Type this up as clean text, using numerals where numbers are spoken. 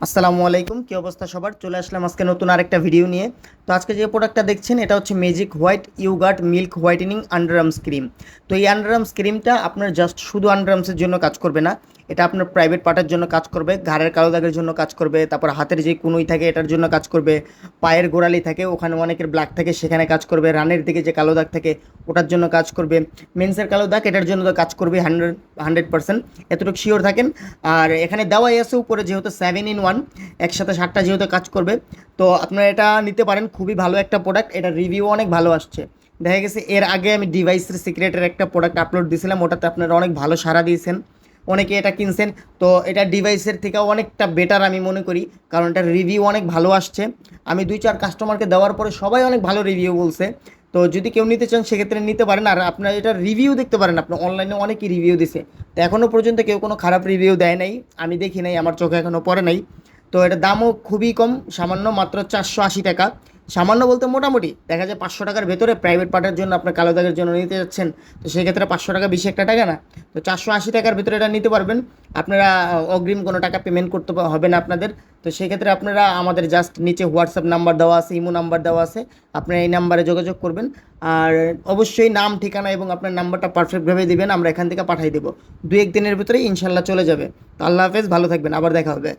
আসসালামু আলাইকুম, কি অবস্থা সবার? চলে আসলাম আজকে নতুন আরেকটা ভিডিও নিয়ে। তো আজকে যে প্রোডাক্টটা দেখছেন এটা হচ্ছে magic white yogurt milk whitening underarms cream. তো এই আন্ডারআর্মস ক্রিমটা আপনার জাস্ট শুধু আন্ডারআর্মসের জন্য কাজ করবে না, এটা আপনার প্রাইভেট পার্টের জন্য কাজ করবে, ঘাড়ের কালো দাগের জন্য কাজ করবে, তারপর হাতের যে কুনুই থাকে এটার জন্য কাজ করবে, পায়ের গোড়ালি থাকে ওখানে অনেকের ব্ল্যাক থাকে সেখানে কাজ করবে, রানের দিকে যে কালো দাগ থাকে ওটার জন্য কাজ করবে, মেন্সের কালো দাগ এটার জন্য তো কাজ করবে 100%, এতটুকু শিওর থাকেন। আর এখানে দেওয়াই আছে উপরে যেহেতু 7 in 1, একসাথে 7টা যেহেতু কাজ করবে। তো আপনারা এটা নিতে পারেন, খুবই ভালো একটা প্রোডাক্ট, এটা রিভিউ অনেক ভালো আসছে। দেখা গেছে এর আগে আমি ডিভাইসের সিক্রেটের একটা প্রোডাক্ট আপলোড দিয়েছিলাম, ওটাতে আপনারা অনেক ভালো সাড়া দিয়েছেন, অনেকে এটা কিনছেন। তো এটা ডিভাইসের থেকেও অনেকটা বেটার আমি মনে করি, কারণ এটার রিভিউ অনেক ভালো আসছে। আমি 2-4 কাস্টমারকে দেওয়ার পরে সবাই অনেক ভালো রিভিউ বলছে। তো যদি কেউ নিতে চান সেক্ষেত্রে নিতে পারেন, আর আপনারা এটা রিভিউ দেখতে পারেন, আপনার অনলাইনে অনেকই রিভিউ দিছে। তো এখনও পর্যন্ত কেউ কোনো খারাপ রিভিউ দেয় নাই, আমি দেখি নাই, আমার চোখে এখনও পড়ে নাই। তো এটার দামও খুবই কম, সামান্য মাত্র 480 টাকা। সামান্য বলতে মোটামুটি দেখা যায় 500 টাকার ভেতরে প্রাইভেট পার্টের জন্য আপনার কালো দাগের জন্য নিতে যাচ্ছেন, তো সেক্ষেত্রে 500 টাকা বেশি একটা টাকা না। তো 480 টাকার ভেতরে এটা নিতে পারবেন আপনারা, অগ্রিম কোনো টাকা পেমেন্ট করতে হবে না আপনাদের। তো সেক্ষেত্রে আপনারা আমাদের জাস্ট নিচে হোয়াটসঅ্যাপ নাম্বার দেওয়া আছে, ইমো নাম্বার দেওয়া আছে, আপনারা এই নাম্বারে যোগাযোগ করবেন। আর অবশ্যই নাম ঠিকানা এবং আপনার নাম্বারটা পারফেক্টভাবে দিবেন, আমরা এখান থেকে পাঠিয়ে দেবো। 2-1 দিনের ভিতরে ইনশাল্লাহ চলে যাবে। তো আল্লাহ হাফেজ, ভালো থাকবেন, আবার দেখা হবে।